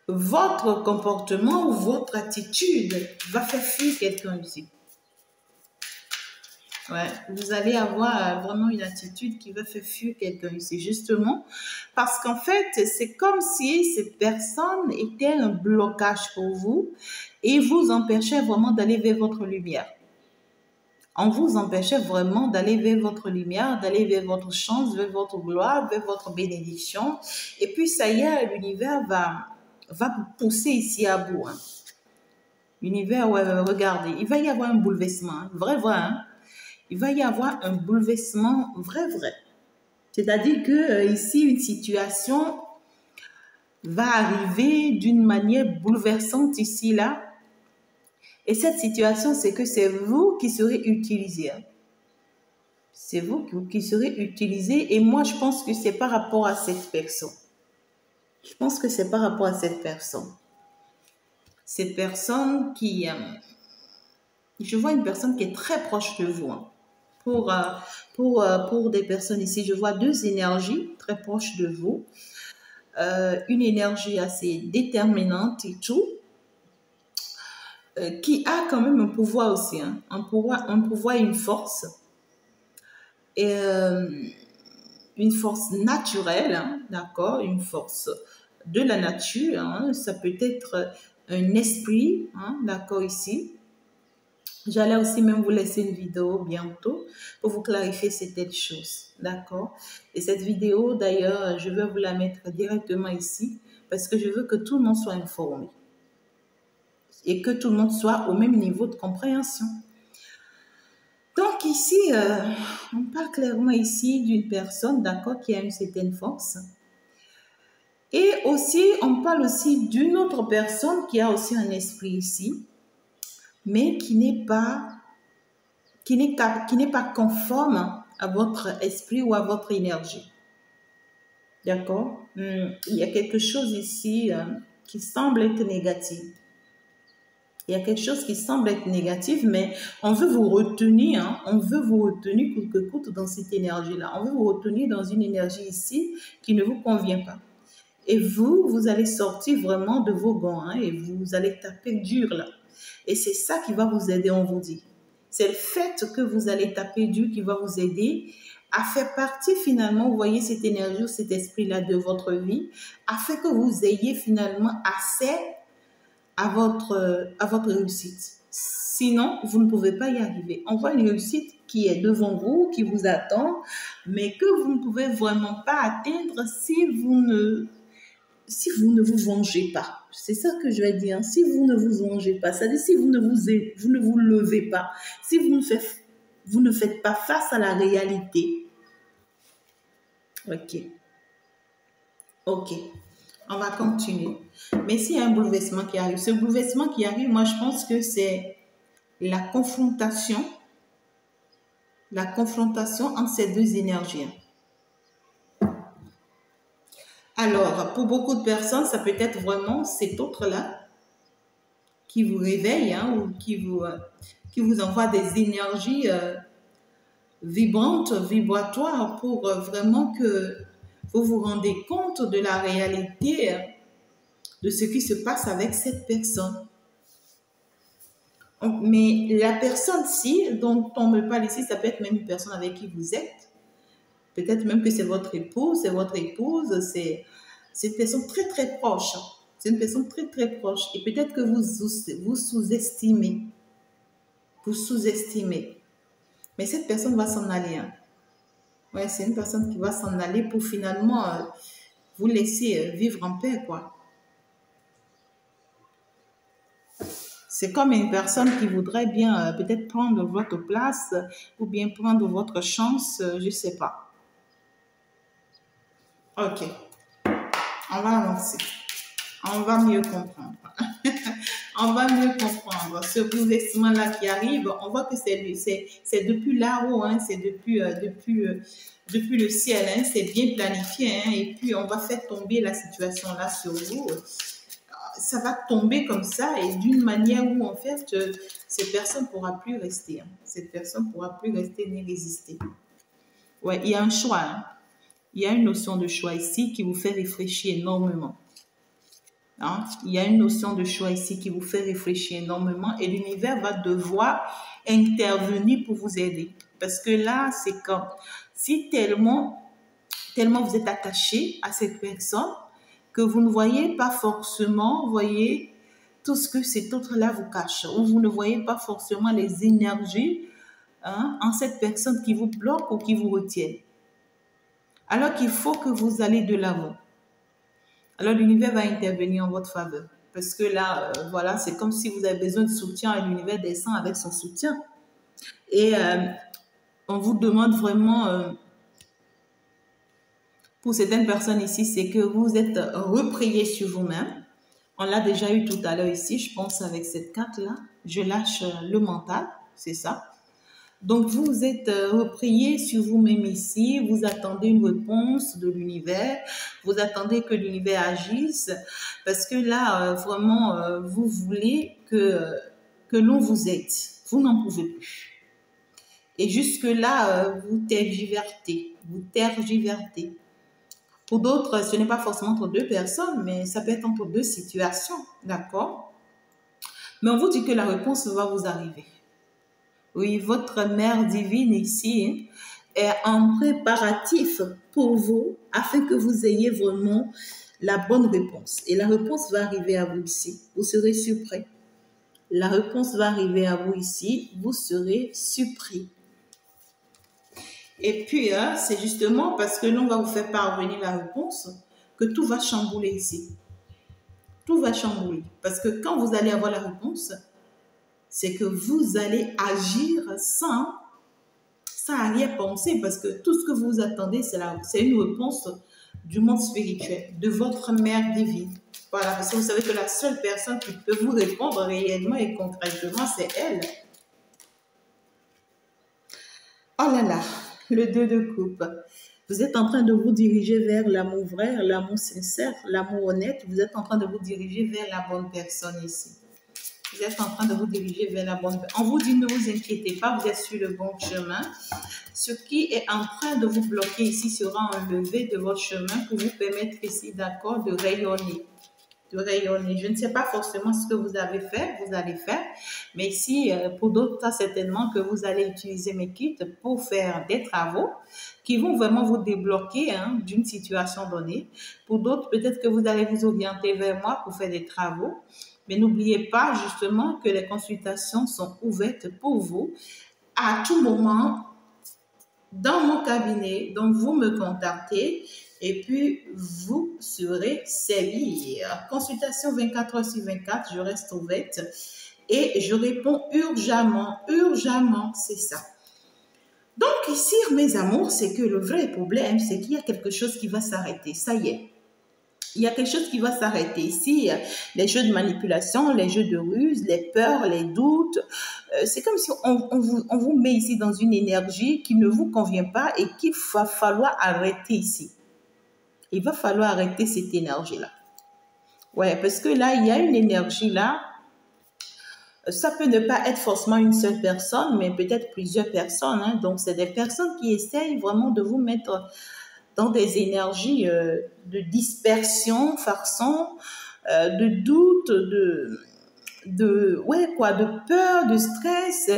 Speaker 1: votre comportement ou votre attitude va faire fuir quelqu'un ici. Ouais, vous allez avoir vraiment une attitude qui va faire fuir quelqu'un ici, justement, parce qu'en fait, c'est comme si cette personne était un blocage pour vous et vous empêchait vraiment d'aller vers votre lumière. On vous empêchait vraiment d'aller vers votre lumière, d'aller vers votre chance, vers votre gloire, vers votre bénédiction. Et puis, ça y est, l'univers va vous pousser ici à bout. Hein. L'univers, ouais, regardez, il va y avoir un bouleversement, hein, vrai, hein. Il va y avoir un bouleversement vrai. C'est-à-dire que ici, une situation va arriver d'une manière bouleversante ici, là. Et cette situation, c'est que c'est vous qui serez utilisé. Hein. C'est vous qui serez utilisé. Et moi, je pense que c'est par rapport à cette personne. Je pense que c'est par rapport à cette personne. Cette personne qui... je vois une personne qui est très proche de vous. Hein. Pour des personnes ici, je vois deux énergies très proches de vous. une énergie assez déterminante et tout, qui a quand même un pouvoir aussi, hein, un pouvoir et et, une force naturelle, hein, d'accord, une force de la nature, hein, ça peut être un esprit, hein, d'accord, ici. J'allais aussi même vous laisser une vidéo bientôt pour vous clarifier certaines choses, d'accord? Et cette vidéo, d'ailleurs, je vais vous la mettre directement ici parce que je veux que tout le monde soit informé et que tout le monde soit au même niveau de compréhension. Donc ici, on parle clairement ici d'une personne, d'accord, qui a une certaine force. Et aussi, on parle aussi d'une autre personne qui a aussi un esprit ici, mais qui n'est pas conforme à votre esprit ou à votre énergie. D'accord? Il y a quelque chose ici qui semble être négatif. Il y a quelque chose qui semble être négatif, mais on veut vous retenir, hein, on veut vous retenir coûte que coûte dans cette énergie-là. On veut vous retenir dans une énergie ici qui ne vous convient pas. Et vous allez sortir vraiment de vos gants, hein, et vous allez taper dur là. Et c'est ça qui va vous aider, on vous dit. C'est le fait que vous allez taper dur qui va vous aider à faire partie finalement, vous voyez, cette énergie ou cet esprit-là de votre vie, afin que vous ayez finalement accès à votre réussite. Sinon, vous ne pouvez pas y arriver. On voit une réussite qui est devant vous, qui vous attend, mais que vous ne pouvez vraiment pas atteindre si vous ne vous vengez pas. C'est ça que je vais dire. Si vous ne vous vengez pas, c'est-à-dire si vous ne vous levez pas, si vous ne faites pas face à la réalité. Ok. Ok. On va continuer. Mais s'il y a un bouleversement qui arrive, ce bouleversement qui arrive, moi je pense que c'est la confrontation entre ces deux énergies. Alors, pour beaucoup de personnes, ça peut être vraiment cet autre-là qui vous réveille, hein, ou qui vous envoie des énergies vibrantes, vibratoires pour vraiment que vous vous rendez compte de la réalité de ce qui se passe avec cette personne. Mais la personne-ci dont on me parle ici, ça peut être même une personne avec qui vous êtes. Peut-être même que c'est votre épouse, c'est une personne très très proche. C'est une personne très très proche. Et peut-être que vous sous-estimez. Vous sous-estimez. Mais cette personne va s'en aller. Hein. Ouais, c'est une personne qui va s'en aller pour finalement vous laisser vivre en paix, quoi. C'est comme une personne qui voudrait bien peut-être prendre votre place ou bien prendre votre chance, je ne sais pas. Ok, on va avancer. On va mieux comprendre. On va mieux comprendre. Ce bouleversement-là qui arrive, on voit que c'est depuis là-haut, hein, c'est depuis le ciel, hein, c'est bien planifié, hein, et puis on va faire tomber la situation-là sur vous. Ça va tomber comme ça et d'une manière où en fait cette personne ne pourra plus rester. Hein. Cette personne ne pourra plus rester ni résister. Ouais, il y a un choix. Hein. Il y a une notion de choix ici qui vous fait réfléchir énormément. Hein? Il y a une notion de choix ici qui vous fait réfléchir énormément et l'univers va devoir intervenir pour vous aider. Parce que là, c'est comme si tellement vous êtes attaché à cette personne que vous ne voyez pas forcément, voyez, tout ce que cet autre-là vous cache, ou vous ne voyez pas forcément les énergies en cette personne qui vous bloque ou qui vous retient. Alors qu'il faut que vous allez de l'avant. Alors l'univers va intervenir en votre faveur. Parce que là, voilà, c'est comme si vous avez besoin de soutien et l'univers descend avec son soutien. Et on vous demande vraiment... pour certaines personnes ici, c'est que vous êtes reprié sur vous-même. On l'a déjà eu tout à l'heure ici, je pense, avec cette carte-là. Je lâche le mental, c'est ça. Donc, vous êtes reprié sur vous-même ici. Vous attendez une réponse de l'univers. Vous attendez que l'univers agisse. Parce que là, vraiment, vous voulez que l'on vous aide. Vous n'en pouvez plus. Et jusque-là, vous tergiversez. Pour d'autres, ce n'est pas forcément entre deux personnes, mais ça peut être entre deux situations, d'accord? Mais on vous dit que la réponse va vous arriver. Oui, votre mère divine ici est en préparatif pour vous afin que vous ayez vraiment la bonne réponse. Et la réponse va arriver à vous ici. Vous serez surpris. La réponse va arriver à vous ici. Vous serez surpris. Et puis, c'est justement parce que l'on va vous faire parvenir la réponse que tout va chambouler ici. Tout va chambouler. Parce que quand vous allez avoir la réponse, c'est que vous allez agir sans arrière-pensée, parce que tout ce que vous attendez, c'est une réponse du monde spirituel, de votre mère divine. Voilà, parce que vous savez que la seule personne qui peut vous répondre réellement et concrètement, c'est elle. Oh là là, le 2 de coupe. Vous êtes en train de vous diriger vers l'amour vrai, l'amour sincère, l'amour honnête. Vous êtes en train de vous diriger vers la bonne personne ici. Vous êtes en train de vous diriger vers la bonne personne. On vous dit, ne vous inquiétez pas, vous êtes sur le bon chemin. Ce qui est en train de vous bloquer ici sera enlevé de votre chemin pour vous permettre ici, d'accord, de rayonner. De rayonner. Je ne sais pas forcément ce que vous avez fait, vous allez faire, mais ici, pour d'autres cas, certainement que vous allez utiliser mes kits pour faire des travaux qui vont vraiment vous débloquer d'une situation donnée. Pour d'autres, peut-être que vous allez vous orienter vers moi pour faire des travaux, mais n'oubliez pas justement que les consultations sont ouvertes pour vous à tout moment dans mon cabinet. Donc, vous me contactez et puis vous serez servi. Consultation 24 heures sur 24, je reste ouverte et je réponds urgemment, c'est ça. Donc ici, mes amours, c'est que le vrai problème, c'est qu'il y a quelque chose qui va s'arrêter. Ça y est. Il y a quelque chose qui va s'arrêter ici. Les jeux de manipulation, les jeux de ruse, les peurs, les doutes. C'est comme si on vous met ici dans une énergie qui ne vous convient pas et qu'il va falloir arrêter ici. Il va falloir arrêter cette énergie-là. Ouais, parce que là, il y a une énergie là. Ça peut ne pas être forcément une seule personne, mais peut-être plusieurs personnes. Donc, c'est des personnes qui essayent vraiment de vous mettre dans des énergies de dispersion, farçon, de doute, de peur, de stress.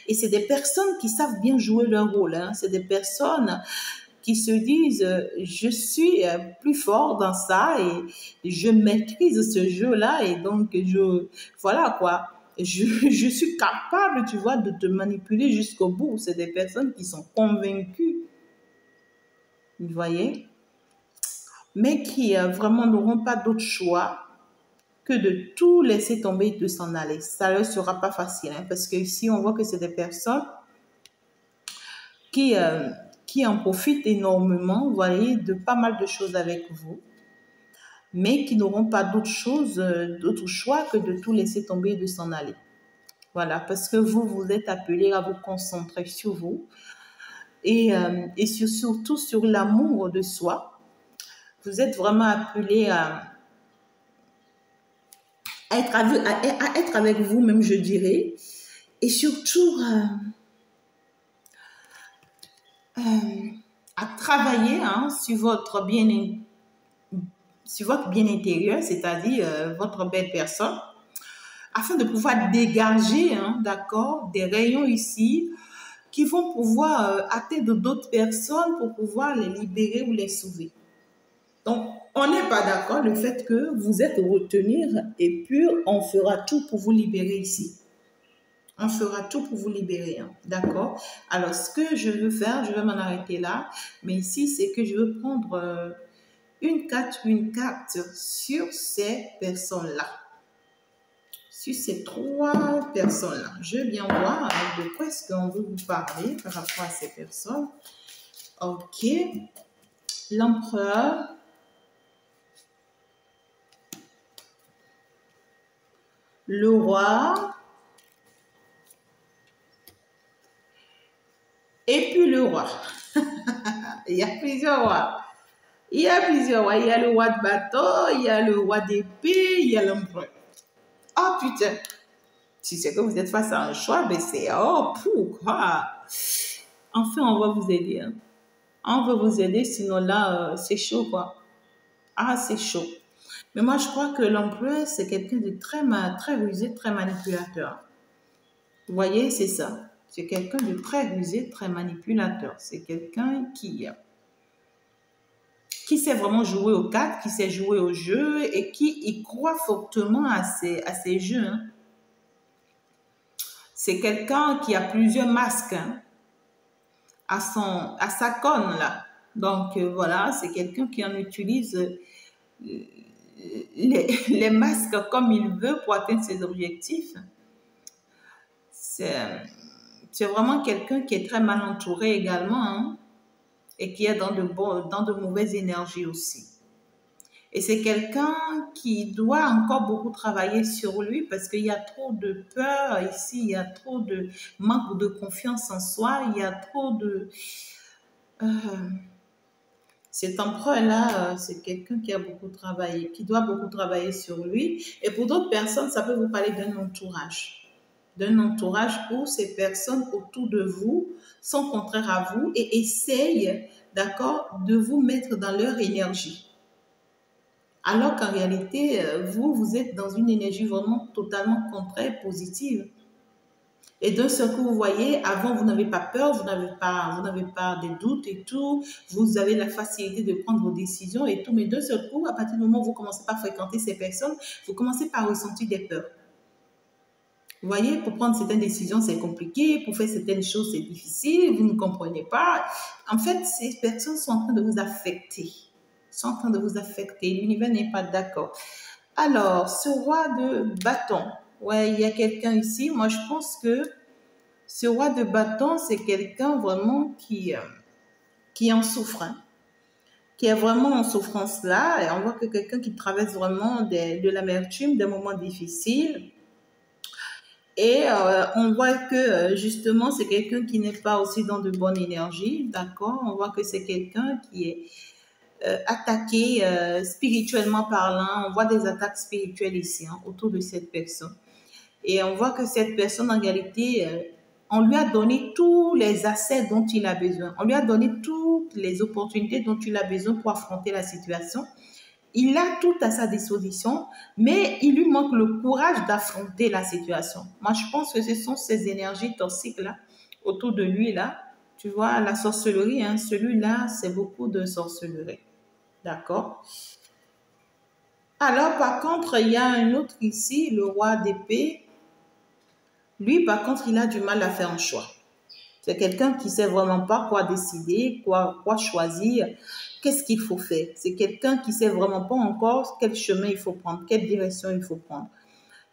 Speaker 1: Et c'est des personnes qui savent bien jouer leur rôle. C'est des personnes qui se disent je suis plus fort dans ça et je maîtrise ce jeu-là et donc voilà quoi. Je suis capable, tu vois, de te manipuler jusqu'au bout. C'est des personnes qui sont convaincues. Vous voyez? Mais qui vraiment n'auront pas d'autre choix que de tout laisser tomber et de s'en aller. Ça ne leur sera pas facile, parce que ici, on voit que c'est des personnes qui en profitent énormément, vous voyez, de pas mal de choses avec vous, mais qui n'auront pas d'autre choix que de tout laisser tomber et de s'en aller. Voilà, parce que vous êtes appelés à vous concentrer sur vous et surtout sur l'amour de soi. Vous êtes vraiment appelés à être avec vous-même, je dirais, et surtout à travailler sur votre bien intérieur, c'est-à-dire votre belle personne, afin de pouvoir dégager, d'accord, des rayons ici qui vont pouvoir atteindre d'autres personnes pour pouvoir les libérer ou les sauver. Donc, on n'est pas d'accord le fait que vous êtes retenir et puis on fera tout pour vous libérer ici. On fera tout pour vous libérer, d'accord? Alors, ce que je veux faire, je vais m'en arrêter là, mais ici, c'est que je veux prendre une carte sur ces personnes-là. Sur ces 3 personnes-là. Je viens voir de quoi est-ce qu'on veut vous parler par rapport à ces personnes. Ok. L'empereur. Le roi. Et puis le roi. Il y a plusieurs rois. Il y a le roi de bateau, il y a le roi d'épée, il y a l'empereur. Oh putain. Si c'est que vous êtes face à un choix, ben c'est pourquoi. Enfin, on va vous aider. On veut vous aider, sinon là, c'est chaud, quoi. Ah, c'est chaud. Mais moi, je crois que l'empereur, c'est quelqu'un de très rusé, très manipulateur. Vous voyez, c'est ça. C'est quelqu'un de très rusé, très manipulateur. C'est quelqu'un qui sait vraiment jouer aux cartes, qui sait jouer au jeu et qui y croit fortement à ses jeux, hein. C'est quelqu'un qui a plusieurs masques, hein, à sa conne, là. Donc, voilà, c'est quelqu'un qui en utilise les masques comme il veut pour atteindre ses objectifs. C'est vraiment quelqu'un qui est très mal entouré également, hein, et qui est dans de mauvaises énergies aussi. Et c'est quelqu'un qui doit encore beaucoup travailler sur lui parce qu'il y a trop de peur ici, il y a trop de manque de confiance en soi, il y a trop de... cet empereur-là, c'est quelqu'un qui a beaucoup travaillé, qui doit beaucoup travailler sur lui. Et pour d'autres personnes, ça peut vous parler d'un entourage où ces personnes autour de vous sont contraires à vous et essayent, d'accord, de vous mettre dans leur énergie. Alors qu'en réalité, vous êtes dans une énergie vraiment totalement contraire, positive. Et d'un seul coup, vous voyez, avant, vous n'avez pas peur, vous n'avez pas des doutes et tout, vous avez la facilité de prendre vos décisions et tout, mais d'un seul coup, à partir du moment où vous commencez par fréquenter ces personnes, vous commencez par ressentir des peurs. Vous voyez, pour prendre certaines décisions, c'est compliqué, pour faire certaines choses, c'est difficile, vous ne comprenez pas. En fait, ces personnes sont en train de vous affecter. L'univers n'est pas d'accord. Alors, ce roi de bâton, ouais, il y a quelqu'un ici. Moi, je pense que ce roi de bâton, c'est quelqu'un vraiment qui en souffre, hein, qui est vraiment en souffrance là. Et on voit que quelqu'un qui traverse vraiment de l'amertume, des moments difficiles. Et on voit que justement, c'est quelqu'un qui n'est pas aussi dans de bonnes énergies, d'accord? On voit que c'est quelqu'un qui est attaqué spirituellement parlant. On voit des attaques spirituelles ici, hein, autour de cette personne. Et on voit que cette personne, en réalité, on lui a donné tous les assets dont il a besoin. On lui a donné toutes les opportunités dont il a besoin pour affronter la situation. Il a tout à sa disposition, mais il lui manque le courage d'affronter la situation. Moi, je pense que ce sont ces énergies toxiques-là, autour de lui, là. Tu vois, la sorcellerie, hein, celui-là, c'est beaucoup de sorcellerie. D'accord? Alors, par contre, il y a un autre ici, le roi d'épée. Lui, par contre, il a du mal à faire un choix. C'est quelqu'un qui ne sait vraiment pas quoi décider, quoi choisir, qu'est-ce qu'il faut faire. C'est quelqu'un qui ne sait vraiment pas encore quel chemin il faut prendre, quelle direction il faut prendre,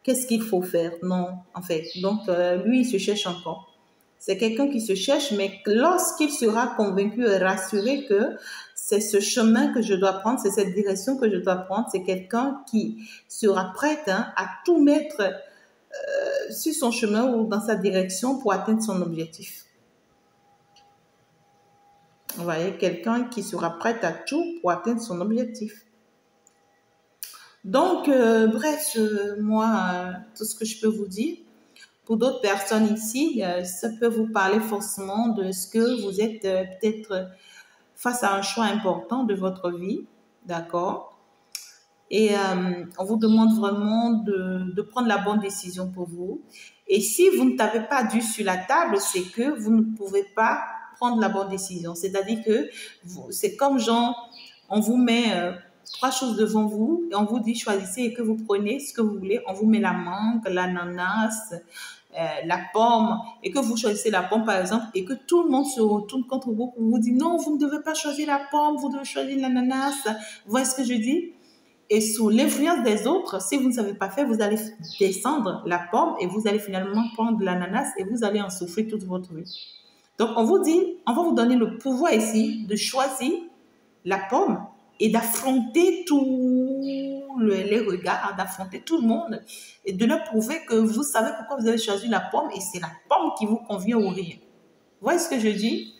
Speaker 1: qu'est-ce qu'il faut faire. Non, en fait. Donc, lui, il se cherche encore. C'est quelqu'un qui se cherche, mais lorsqu'il sera convaincu et rassuré que c'est ce chemin que je dois prendre, c'est cette direction que je dois prendre, c'est quelqu'un qui sera prêt, hein, à tout mettre sur son chemin ou dans sa direction pour atteindre son objectif. Vous voyez, quelqu'un qui sera prêt à tout pour atteindre son objectif. Donc, bref, moi, tout ce que je peux vous dire, pour d'autres personnes ici, ça peut vous parler forcément de ce que vous êtes peut-être face à un choix important de votre vie, d'accord? Et on vous demande vraiment de prendre la bonne décision pour vous. Et si vous ne tapez pas du sur la table, c'est que vous ne pouvez pas prendre la bonne décision. C'est-à-dire que c'est comme genre, on vous met 3 choses devant vous et on vous dit choisissez et que vous prenez ce que vous voulez. On vous met la mangue, l'ananas, la pomme et que vous choisissez la pomme par exemple et que tout le monde se retourne contre vous pour vous dire non, vous ne devez pas choisir la pomme, vous devez choisir l'ananas. Vous voyez ce que je dis? Et sous l'influence des autres, si vous ne savez pas faire, vous allez descendre la pomme et vous allez finalement prendre l'ananas et vous allez en souffrir toute votre vie. Donc, on vous dit, on va vous donner le pouvoir ici de choisir la pomme et d'affronter tous les regards, d'affronter tout le monde et de leur prouver que vous savez pourquoi vous avez choisi la pomme et c'est la pomme qui vous convient ou rien. Vous voyez ce que je dis?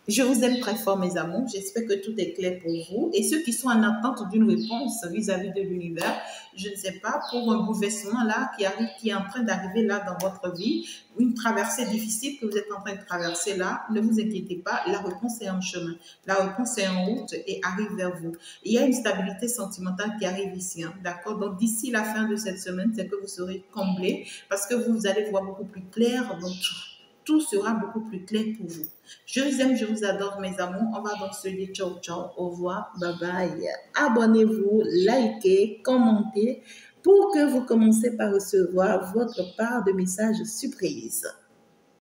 Speaker 1: Je vous aime très fort, mes amours. J'espère que tout est clair pour vous. Et ceux qui sont en attente d'une réponse vis-à-vis de l'univers, je ne sais pas, pour un bouleversement là qui arrive, qui est en train d'arriver là dans votre vie, une traversée difficile que vous êtes en train de traverser là, ne vous inquiétez pas, la réponse est en chemin. La réponse est en route et arrive vers vous. Il y a une stabilité sentimentale qui arrive ici, hein, d'accord? Donc d'ici la fin de cette semaine, c'est que vous serez comblé parce que vous allez voir beaucoup plus clair. Donc tout sera beaucoup plus clair pour vous. Je vous aime, je vous adore, mes amours. On va donc se dire ciao, ciao, au revoir, bye bye. Abonnez-vous, likez, commentez pour que vous commenciez par recevoir votre part de messages surprises.